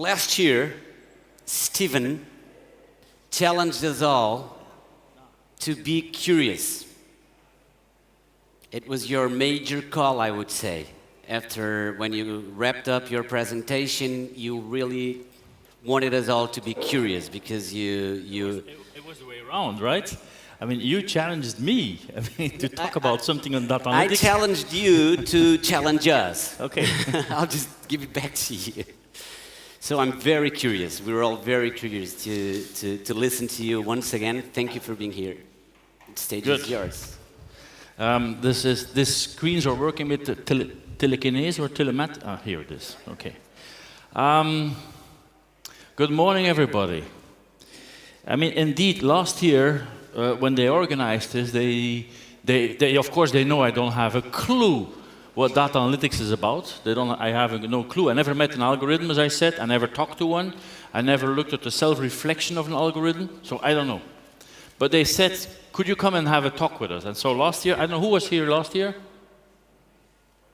Last year, Stephen challenged us all to be curious. It was your major call, I would say. After when you wrapped up your presentation, you really wanted us all to be curious because It was the way around, right? I mean, you challenged me to talk about something on data analytics. I challenged you to challenge us. Okay. I'll just give it back to you. So I'm very curious. We're all very curious to listen to you once again. Thank you for being here. The stage is yours. These screens are working with telekinese or telemat. Ah, here it is. Okay. Good morning, everybody. I mean, indeed, last year when they organized this, they of course they know I don't have a clue what data analytics is about. I have no clue. I never met an algorithm, as I said. I never talked to one. I never looked at the self-reflection of an algorithm. So I don't know. But they said, could you come and have a talk with us? And so last year, I don't know who was here last year?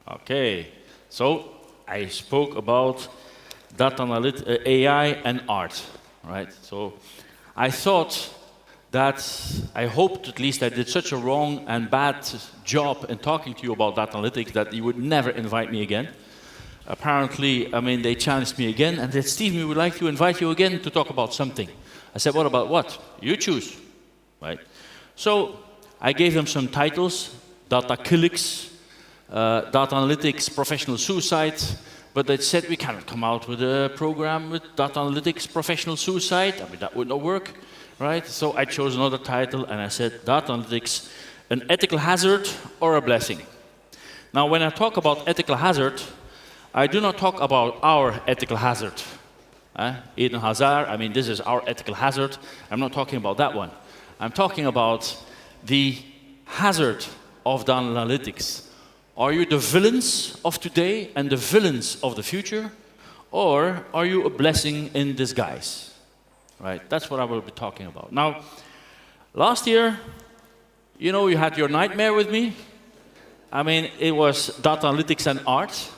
Okay. So I spoke about data analytics, AI and art, right? So I thought that, I hoped at least I did such a wrong and bad job in talking to you about data analytics that you would never invite me again. Apparently, I mean, they challenged me again and said, Steve, we would like to invite you again to talk about something. I said, what about what? You choose, right? So I gave them some titles, data killix, data analytics, professional suicide, but they said we cannot come out with a program with data analytics, professional suicide. I mean, that would not work. Right? So I chose another title and I said, data analytics, an ethical hazard or a blessing. Now, when I talk about ethical hazard, I do not talk about our ethical hazard. Eden Hazard, I mean, this is our ethical hazard. I'm not talking about that one. I'm talking about the hazard of data analytics. Are you the villains of today and the villains of the future? Or are you a blessing in disguise? Right, that's what I will be talking about. Now, last year, you know, you had your nightmare with me. I mean, it was data analytics and art.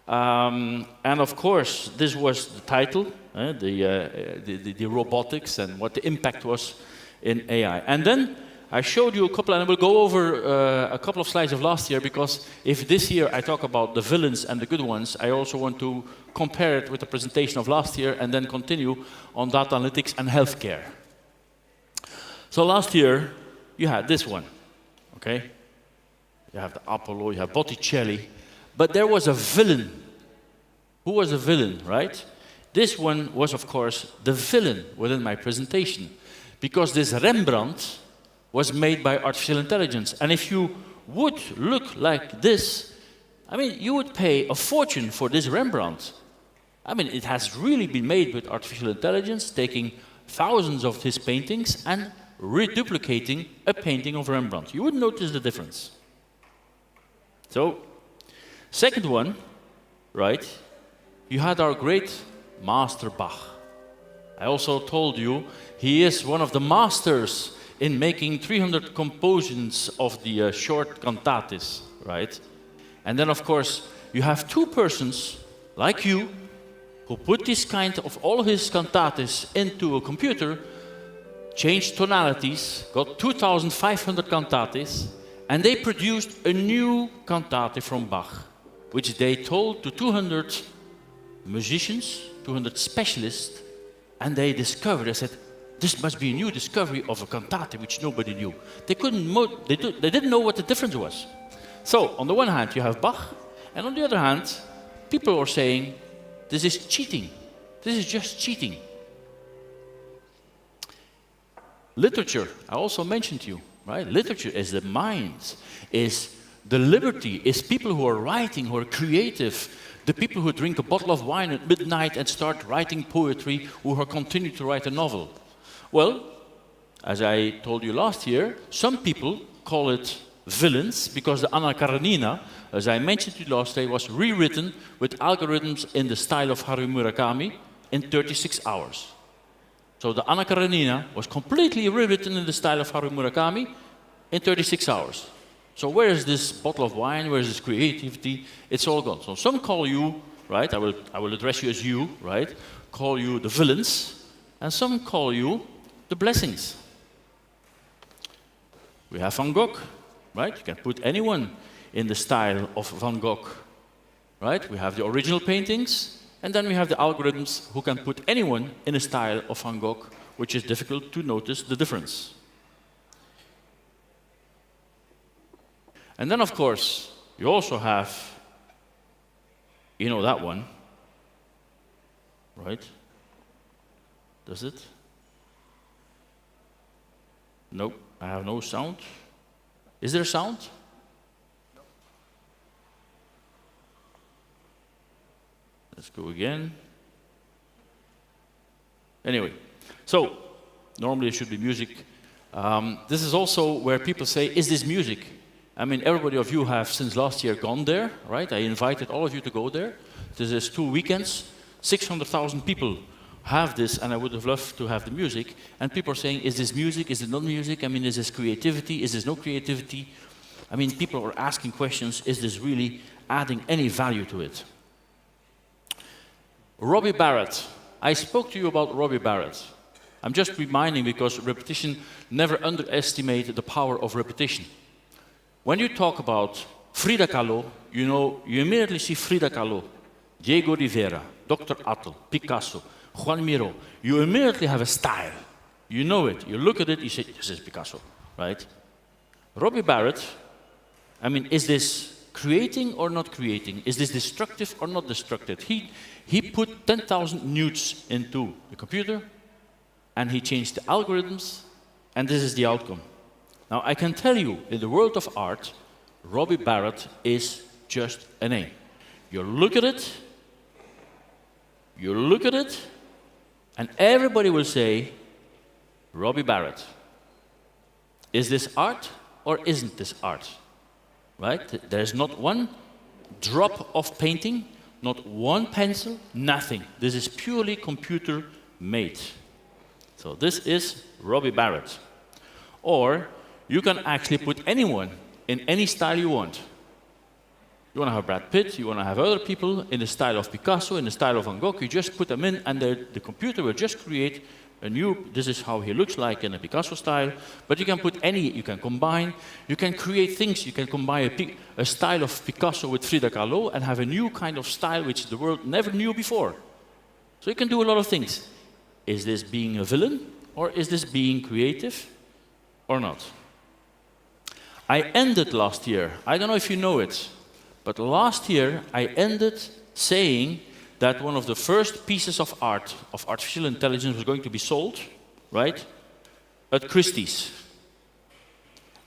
And of course, this was the title, the robotics and what the impact was in AI. And then I showed you a couple, and I will go over a couple of slides of last year, because if this year I talk about the villains and the good ones, I also want to compare it with the presentation of last year and then continue on data analytics and healthcare. So last year, you had this one, okay? You have the Apollo, you have Botticelli, but there was a villain. Who was a villain, right? This one was, of course, the villain within my presentation, because this Rembrandt was made by artificial intelligence. And if you would look like this, I mean, you would pay a fortune for this Rembrandt. I mean, it has really been made with artificial intelligence, taking thousands of his paintings and reduplicating a painting of Rembrandt. You would notice the difference. So, second one, right, you had our great master Bach. I also told you he is one of the masters in making 300 compositions of the short cantates, right? And then, of course, you have two persons like you who put this kind of all his cantates into a computer, changed tonalities, got 2,500 cantates, and they produced a new cantate from Bach, which they told to 200 musicians, 200 specialists, and they discovered, they said, this must be a new discovery of a cantate which nobody knew. They didn't know what the difference was. So, on the one hand, you have Bach, and on the other hand, people are saying, this is cheating. This is just cheating. Literature, I also mentioned to you, right? Literature is the mind, is the liberty, is people who are writing, who are creative, the people who drink a bottle of wine at midnight and start writing poetry, who are continue to write a novel. Well, as I told you last year, some people call it villains because the Anna Karenina, as I mentioned to you last day, was rewritten with algorithms in the style of Haruki Murakami in 36 hours. So the Anna Karenina was completely rewritten in the style of Haruki Murakami in 36 hours. So where is this bottle of wine? Where is this creativity? It's all gone. So some call you, right? I will address you as you, right? call you the villains, and some call you the blessings. We have Van Gogh, right? You can put anyone in the style of Van Gogh, right? We have the original paintings, and then we have the algorithms who can put anyone in a style of Van Gogh, which is difficult to notice the difference. And then, of course, you also have, you know that one, right? Does it? No, I have no sound. Is there sound? Let's go again. Anyway, so normally it should be music. This is also where people say, is this music? I mean, everybody of you have since last year gone there, right? I invited all of you to go there. This is 2 weekends. 600,000 people have this, and I would have loved to have the music. And people are saying, is this music? Is it not music? I mean, is this creativity? Is this no creativity? I mean, people are asking questions. Is this really adding any value to it? Robbie Barrett. I spoke to you about Robbie Barrett. I'm just reminding because repetition, never underestimate the power of repetition. When you talk about Frida Kahlo, you know, you immediately see Frida Kahlo, Diego Rivera, Dr. Heatlh, Picasso, Juan Miró. You immediately have a style. You know it. You look at it, you say, this is Picasso, right? Robbie Barrett, I mean, is this creating or not creating? Is this destructive or not destructive? He put 10,000 nudes into the computer, and he changed the algorithms, and this is the outcome. Now, I can tell you, in the world of art, Robbie Barrett is just a name. You look at it, and everybody will say, Robbie Barrett. Is this art or isn't this art? Right? There's not one drop of painting, not one pencil, nothing. This is purely computer made. So this is Robbie Barrett. Or you can actually put anyone in any style you want. You want to have Brad Pitt, you want to have other people in the style of Picasso, in the style of Van Gogh, you just put them in and the computer will just create a new, this is how he looks like in a Picasso style, but you can put any, you can combine, you can create things, you can combine a style of Picasso with Frida Kahlo and have a new kind of style which the world never knew before. So you can do a lot of things. Is this being a villain or is this being creative or not? I ended last year, I don't know if you know it, but last year I ended saying that one of the first pieces of art, of artificial intelligence, was going to be sold, right, at Christie's.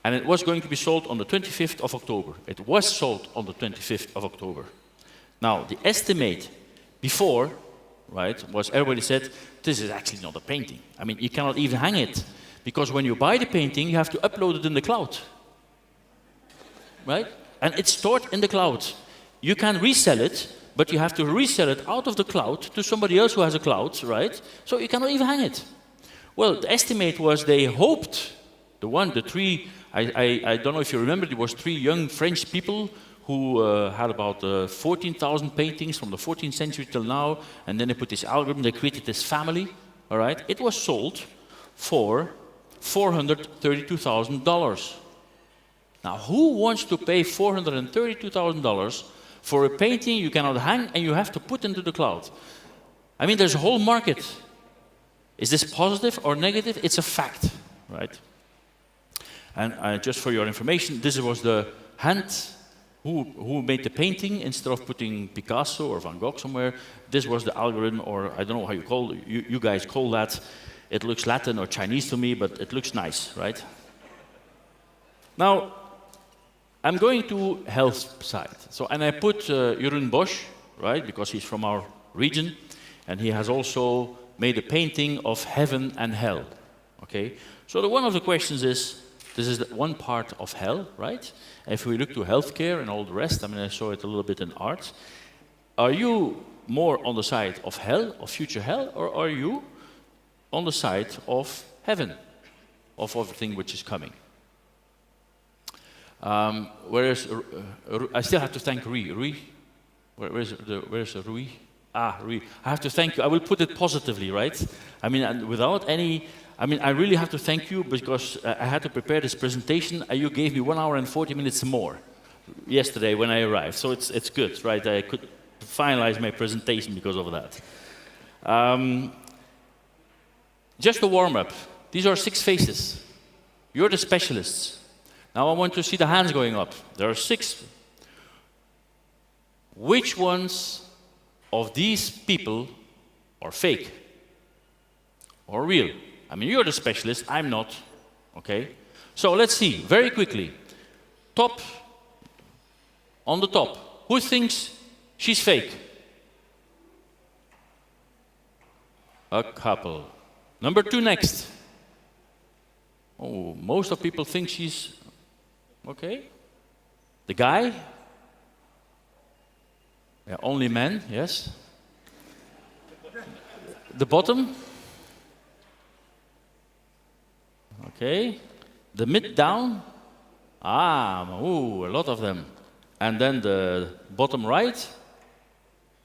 And it was going to be sold on the 25th of October. It was sold on the 25th of October. Now, the estimate before, right, was everybody said, this is actually not a painting. I mean, you cannot even hang it, because when you buy the painting, you have to upload it in the cloud, right? And it's stored in the cloud. You can resell it, but you have to resell it out of the cloud to somebody else who has a cloud, right? So you cannot even hang it. Well, the estimate was they hoped, the three, I don't know if you remember, there was 3 young French people who had about 14,000 paintings from the 14th century till now, and then they put this algorithm, they created this family, all right? It was sold for $432,000. Now, who wants to pay $432,000 for a painting you cannot hang and you have to put into the cloud? I mean, there's a whole market. Is this positive or negative? It's a fact, right? And just for your information, this was the hand who made the painting. Instead of putting Picasso or Van Gogh somewhere, this was the algorithm, or I don't know how you call it. You guys call that. It looks Latin or Chinese to me, but it looks nice, right? Now, I'm going to health side. So, and I put Jeroen Bosch, right, because he's from our region, and he has also made a painting of heaven and hell. Okay. So one of the questions is, this is one part of hell, right? If we look to healthcare and all the rest, I mean, I saw it a little bit in art. Are you more on the side of hell, of future hell, or are you on the side of heaven, of everything which is coming? Whereas I still have to thank Rui. Rui, where's Rui? I have to thank you. I will put it positively, right? I mean, and without any, I mean, I really have to thank you because I had to prepare this presentation. You gave me 1 hour and 40 minutes more yesterday when I arrived. So it's good, right? I could finalize my presentation because of that. Just a warm-up. These are 6 faces. You're the specialists. Now I want to see the hands going up. There are 6. Which ones of these people are fake or real? I mean, you're the specialist, I'm not, okay? So let's see, very quickly. Top, on the top, who thinks she's fake? A couple. Number 2 next. Oh, most of people think she's, okay? The guy? Yeah, only men, yes. The bottom? Okay. The mid down? A lot of them. And then the bottom right?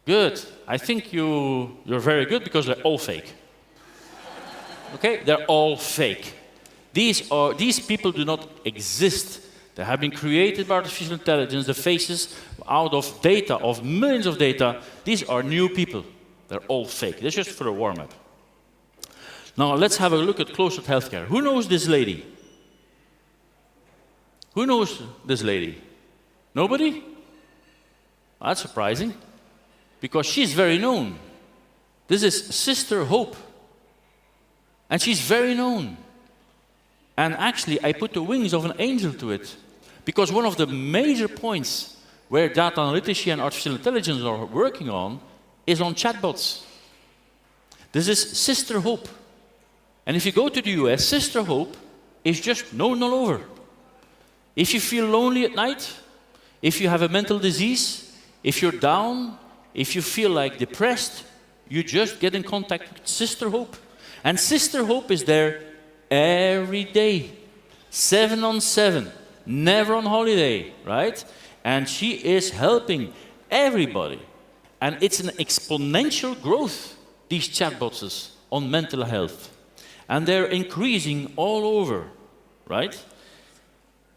Good. I think you're very good because they're all fake. Okay? They're all fake. These people do not exist. They have been created by artificial intelligence, the faces out of data, of millions of data. These are new people. They're all fake. That's just for a warm-up. Now let's have a look at closer at healthcare. Who knows this lady? Who knows this lady? Nobody? That's surprising, because she's very known. This is Sister Hope. And she's very known. And actually, I put the wings of an angel to it, because one of the major points where data analytics and artificial intelligence are working on is on chatbots. This is Sister Hope. And if you go to the US, Sister Hope is just known all over. If you feel lonely at night, if you have a mental disease, if you're down, if you feel like depressed, you just get in contact with Sister Hope. And Sister Hope is there every day, 7 on 7, never on holiday, right? And she is helping everybody. And it's an exponential growth, these chatbots on mental health. And they're increasing all over, right?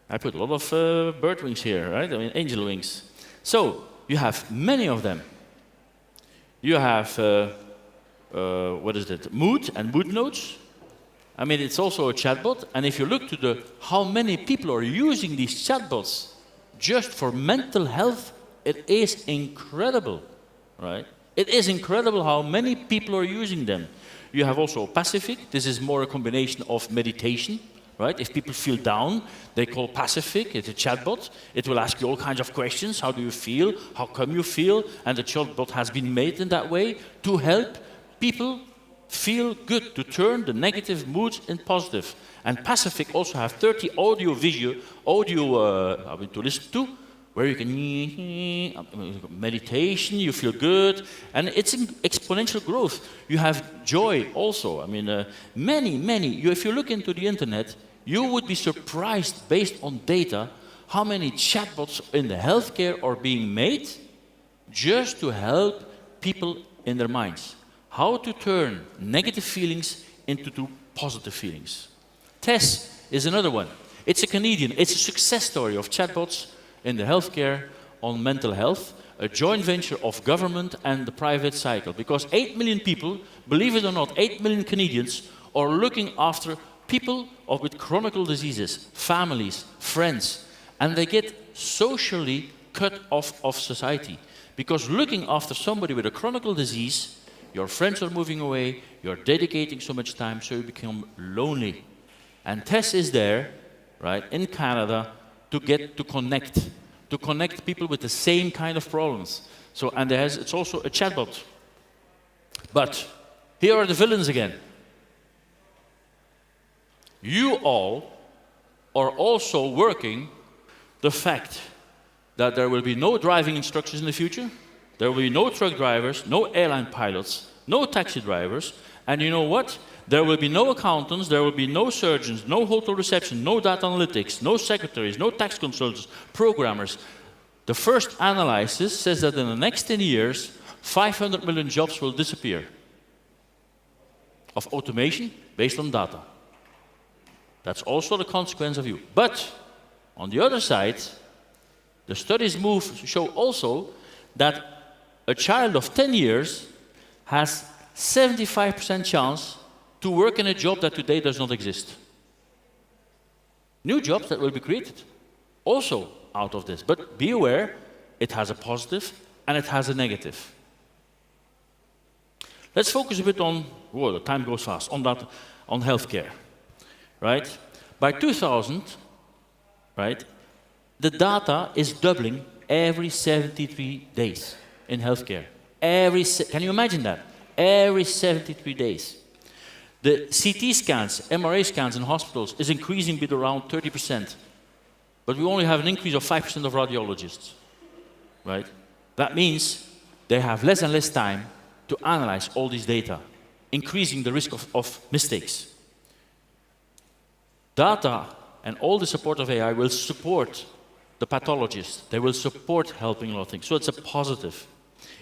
I put a lot of bird wings here, right? I mean, angel wings. So, you have many of them. You have, mood and mood notes. I mean, it's also a chatbot. And if you look to how many people are using these chatbots just for mental health, it is incredible, right? It is incredible how many people are using them. You have also Pacific. This is more a combination of meditation, right? If people feel down, they call Pacific. It's a chatbot. It will ask you all kinds of questions. How do you feel? How come you feel? And the chatbot has been made in that way to help people feel good, to turn the negative moods in positive. And Pacific also have 30 audio to listen to, where you can meditation, you feel good, and it's exponential growth. You have joy also. I mean, many. If you look into the internet, you would be surprised, based on data, how many chatbots in the healthcare are being made just to help people in their minds. How to turn negative feelings into positive feelings. Tess is another one. It's a Canadian. It's a success story of chatbots in the healthcare on mental health, a joint venture of government and the private cycle. Because 8 million people, believe it or not, 8 million Canadians are looking after people with chronic diseases, families, friends, and they get socially cut off of society. Because looking after somebody with a chronic disease, your friends are moving away, you're dedicating so much time, so you become lonely. And Tess is there, right, in Canada, to connect people with the same kind of problems. So, and it's also a chatbot. But here are the villains again. You all are also working the fact that there will be no driving instructors in the future, there will be no truck drivers, no airline pilots, no taxi drivers, and you know what? There will be no accountants, there will be no surgeons, no hotel reception, no data analytics, no secretaries, no tax consultants, programmers. The first analysis says that in the next 10 years, 500 million jobs will disappear of automation based on data. That's also the consequence of you. But on the other side, the studies show also that a child of 10 years has 75% chance to work in a job that today does not exist. New jobs that will be created also out of this. But be aware, it has a positive and it has a negative. Let's focus a bit on, whoa, the time goes fast, on healthcare, right? By 2000, right, the data is doubling every 73 days in healthcare. Can you imagine that? Every 73 days. The CT scans, MRI scans in hospitals is increasing by around 30%. But we only have an increase of 5% of radiologists, right? That means they have less and less time to analyze all these data, increasing the risk of mistakes. Data and all the support of AI will support the pathologists. They will support helping a lot of things. So it's a positive.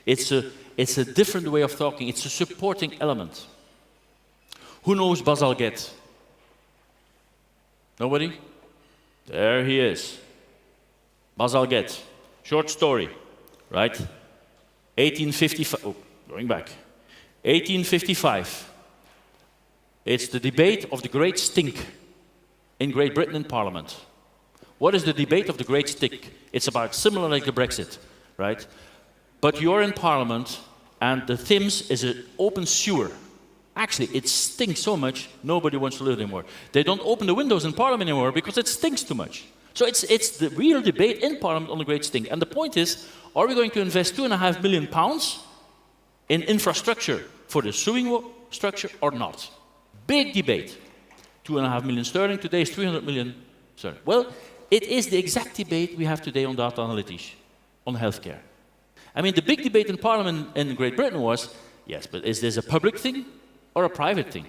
It's a different way of talking. It's a supporting element. Who knows Bas Alget? Nobody? There he is. Bas Alget. Short story, right? 1855. Oh, going back. 1855. It's the debate of the Great Stink in Great Britain in Parliament. What is the debate of the Great Stink? It's about similar like the Brexit, right? But you're in Parliament and the Thames is an open sewer. Actually, it stinks so much, nobody wants to live anymore. They don't open the windows in Parliament anymore because it stinks too much. So it's the real debate in Parliament on the Great Stink. And the point is, are we going to invest £2.5 million in infrastructure for the sewing structure or not? Big debate. 2.5 million sterling, today is 300 million sterling. Well, it is the exact debate we have today on data analytics, on healthcare. I mean, the big debate in Parliament in Great Britain was, yes, but is this a public thing or a private thing?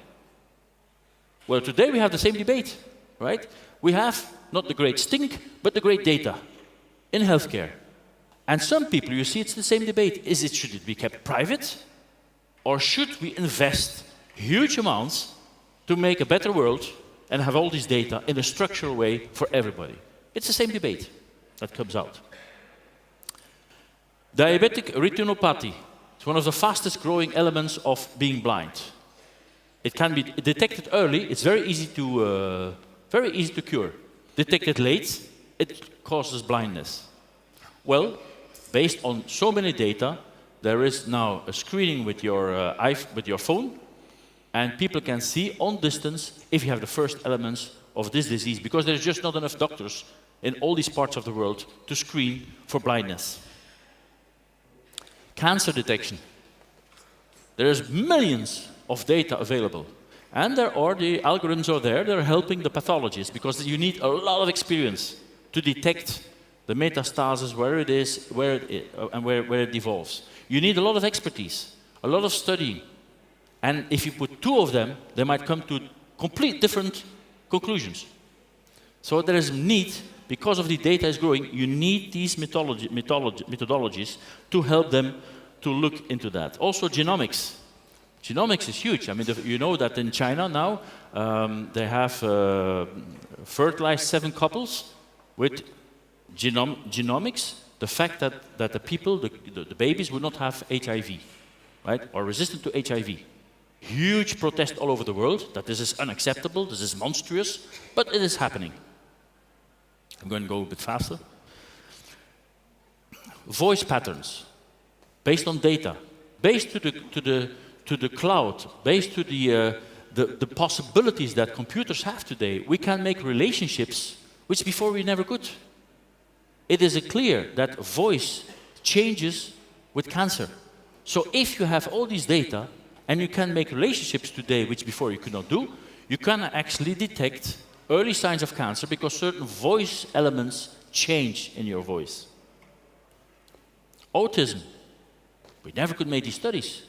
Well, today we have the same debate, right? We have not the great stink, but the great data in healthcare. And some people, you see, it's the same debate. Should it be kept private? Or should we invest huge amounts to make a better world and have all this data in a structural way for everybody? It's the same debate that comes out. Diabetic retinopathy. It's one of the fastest growing elements of being blind. It can be detected early. It's very easy to cure. Detected late, it causes blindness. Well, based on so many data, there is now a screening with your phone, and people can see on distance if you have the first elements of this disease, because there's just not enough doctors in all these parts of the world to screen for blindness. Cancer detection. There's millions of data available. And the algorithms are there, they're helping the pathologists, because you need a lot of experience to detect the metastasis, where it is, and where it evolves. You need a lot of expertise, a lot of studying. And if you put two of them, they might come to complete different conclusions. So there is need, because of the data is growing, you need these methodologies to help them to look into that. Also genomics. Genomics is huge. I mean, you know that in China now, they have fertilized 7 couples with genomics, the fact that the people, the babies, will not have HIV, right, or resistant to HIV. Huge protest all over the world that this is unacceptable, this is monstrous, but it is happening. I'm going to go a bit faster. Voice patterns, based on data, based to the cloud, based to the possibilities that computers have today. We can make relationships which before we never could. It is clear that voice changes with cancer. So if you have all these data and you can make relationships today which before you could not do, you can actually detect early signs of cancer because certain voice elements change in your voice. Autism. We never could make these studies.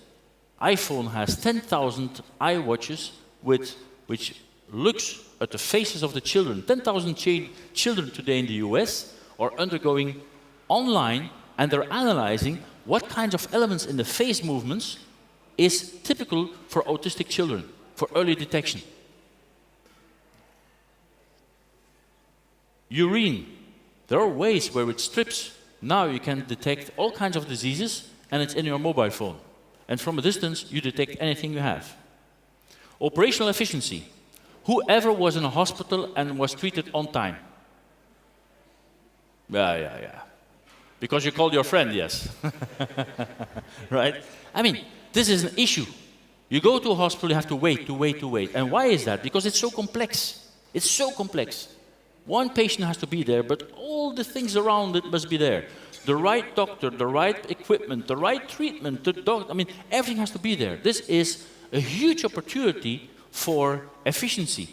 iPhone has 10,000 iWatches which looks at the faces of the children. 10,000 children today in the US are undergoing online, and they're analyzing what kinds of elements in the face movements is typical for autistic children, for early detection. Urine. There are ways where with strips, now you can detect all kinds of diseases, and it's in your mobile phone. And from a distance, you detect anything you have. Operational efficiency. Whoever was in a hospital and was treated on time? Yeah. Because you called your friend, yes. Right? I mean, this is an issue. You go to a hospital, you have to wait. And why is that? Because it's so complex. It's so complex. One patient has to be there, but all the things around it must be there. The right doctor, the right equipment, the right treatment, everything has to be there. This is a huge opportunity for efficiency.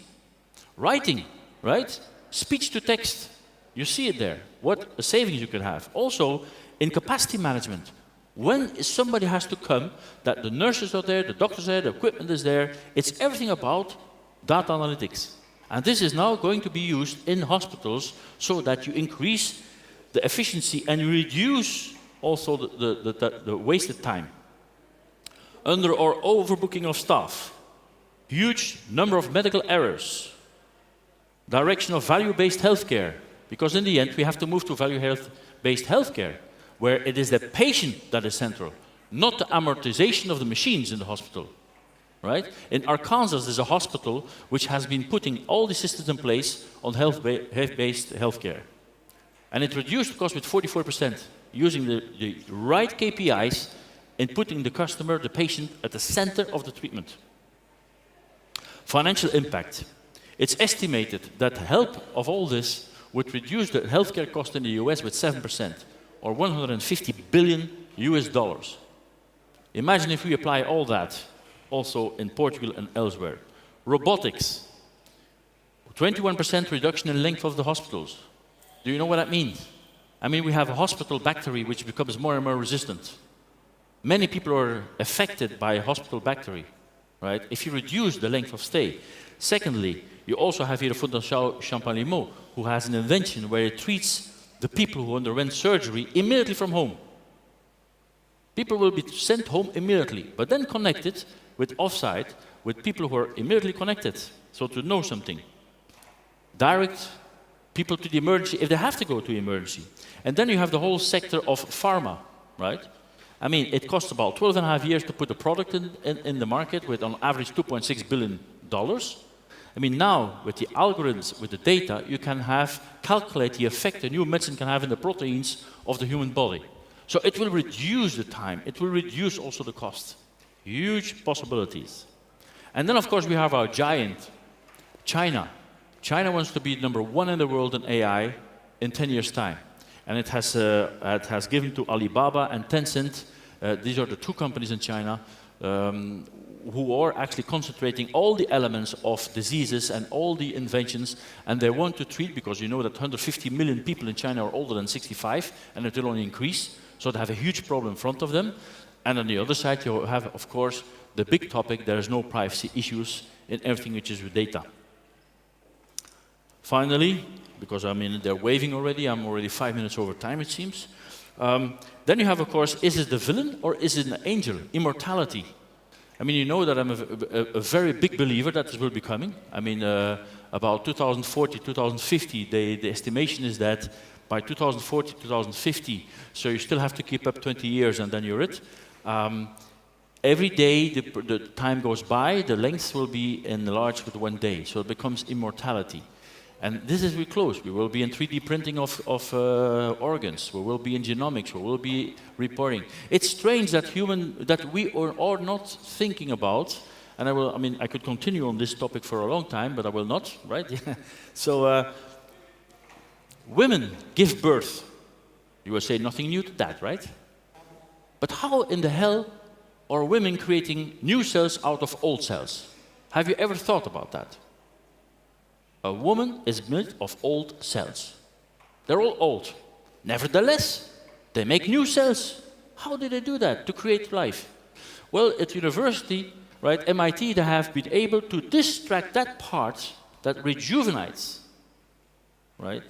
Writing, right? Speech to text. You see it there. What a savings you can have. Also, in capacity management. When somebody has to come, that the nurses are there, the doctors are there, the equipment is there, it's everything about data analytics. And this is now going to be used in hospitals so that you increase the efficiency and you reduce also the wasted time. Under or overbooking of staff, huge number of medical errors, direction of value-based healthcare, because in the end we have to move to value-based healthcare, where it is the patient that is central, not the amortization of the machines in the hospital. Right? In Arkansas, there's a hospital which has been putting all the systems in place on health-based healthcare. And it reduced the cost with 44%, using the right KPIs in putting the customer, the patient, at the center of the treatment. Financial impact. It's estimated that help of all this would reduce the healthcare cost in the US with 7%, or $150 billion US. Imagine if we apply all that also in Portugal and elsewhere. Robotics, 21% reduction in length of the hospitals. Do you know what that means? I mean, we have a hospital bacteria which becomes more and more resistant. Many people are affected by a hospital bacteria, right? If you reduce the length of stay. Secondly, you also have here Fondation Champalimau, who has an invention where it treats the people who underwent surgery immediately from home. People will be sent home immediately, but then connected with offsite, with people who are immediately connected, so to know something. Direct people to the emergency, if they have to go to emergency. And then you have the whole sector of pharma, right? I mean, it costs about 12.5 years to put a product in the market with on average $2.6 billion. I mean, now, with the algorithms, with the data, you can calculate the effect a new medicine can have in the proteins of the human body. So it will reduce the time, it will reduce also the cost. Huge possibilities. And then, of course, we have our giant, China. China wants to be #1 in the world in AI in 10 years' time. And it has given to Alibaba and Tencent, these are the two companies in China, who are actually concentrating all the elements of diseases and all the inventions, and they want to treat, because you know that 150 million people in China are older than 65, and it will only increase, so they have a huge problem in front of them. And on the other side, you have, of course, the big topic, there is no privacy issues in everything which is with data. Finally, because I mean, they're waving already, I'm already 5 minutes over time, it seems. Then you have, of course, is it the villain or is it an angel? Immortality. I mean, you know that I'm a very big believer that this will be coming. I mean, about 2040, 2050, the estimation is that by 2040, 2050, so you still have to keep up 20 years and then you're it. Every day the time goes by, the length will be enlarged with 1 day, so it becomes immortality. And this is really close. We will be in 3D printing of organs. We will be in genomics. We will be reporting. It's strange that we are not thinking about. And I could continue on this topic for a long time, but I will not, right? So, women give birth. You will say nothing new to that, right? But how in the hell are women creating new cells out of old cells? Have you ever thought about that? A woman is made of old cells. They're all old. Nevertheless, they make new cells. How did they do that to create life? Well, at university, right, MIT, they have been able to distract that part that rejuvenates, right?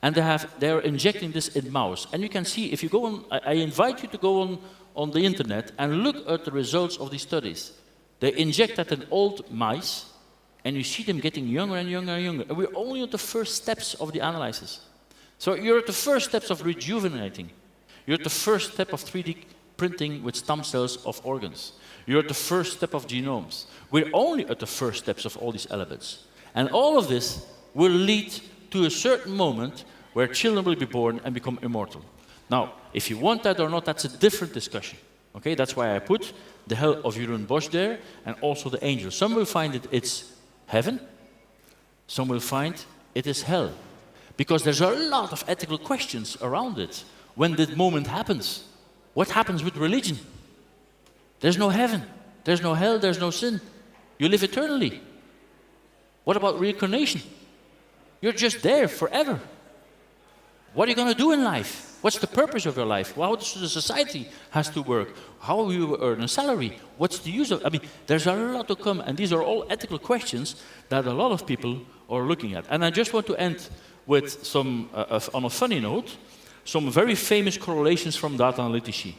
and they're injecting this in mouse. And you can see, if you go on, I invite you to go on the internet and look at the results of these studies. They inject that in old mice, and you see them getting younger and younger and younger. And we're only at the first steps of the analysis. So you're at the first steps of rejuvenating. You're at the first step of 3D printing with stem cells of organs. You're at the first step of genomes. We're only at the first steps of all these elements. And all of this will lead to a certain moment where children will be born and become immortal. Now, if you want that or not, that's a different discussion. Okay, that's why I put the hell of Jeroen Bosch there, and also the angels. Some will find it's heaven, some will find it is hell. Because there's a lot of ethical questions around it. When that moment happens, what happens with religion? There's no heaven, there's no hell, there's no sin. You live eternally. What about reincarnation? You're just there forever. What are you going to do in life? What's the purpose of your life? How does the society has to work? How will you earn a salary? What's the use of? I mean, there's a lot to come, and these are all ethical questions that a lot of people are looking at. And I just want to end with some, on a funny note, some very famous correlations from data analytici.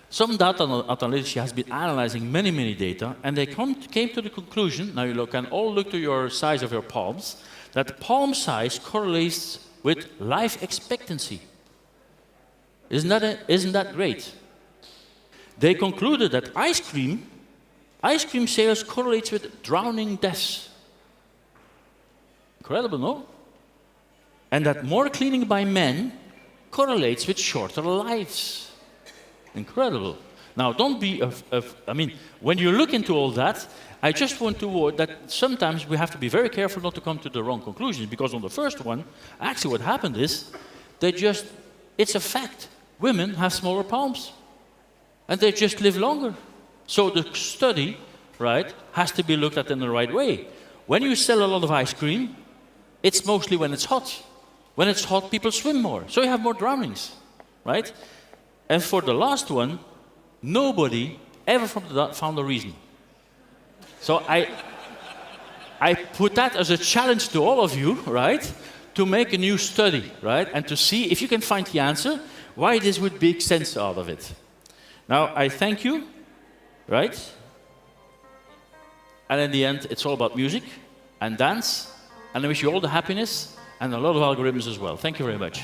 Some data analytici has been analyzing many, many data, and they came to the conclusion, now you can all look to your size of your palms, that palm size correlates with life expectancy. Isn't that great? They concluded that ice cream sales correlates with drowning deaths. Incredible, no? And that more cleaning by men correlates with shorter lives. Incredible. Now, don't be, I mean, when you look into all that, I just want to warn that sometimes we have to be very careful not to come to the wrong conclusions, because on the first one, actually what happened is, it's a fact. Women have smaller palms, and they just live longer. So the study, right, has to be looked at in the right way. When you sell a lot of ice cream, it's mostly when it's hot. When it's hot, people swim more, so you have more drownings, right? And for the last one, nobody ever found a reason. So I put that as a challenge to all of you, right? To make a new study, right? And to see if you can find the answer, why this would make sense out of it. Now, I thank you, right? And in the end, it's all about music and dance. And I wish you all the happiness and a lot of algorithms as well. Thank you very much.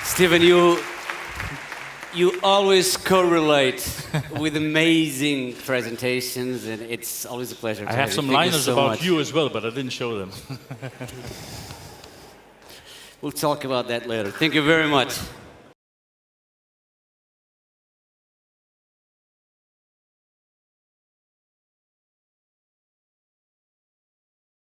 Steven, you always correlate with amazing presentations, and it's always a pleasure to I have some liners about you as well, but I didn't show them. We'll talk about that later. Thank you very much.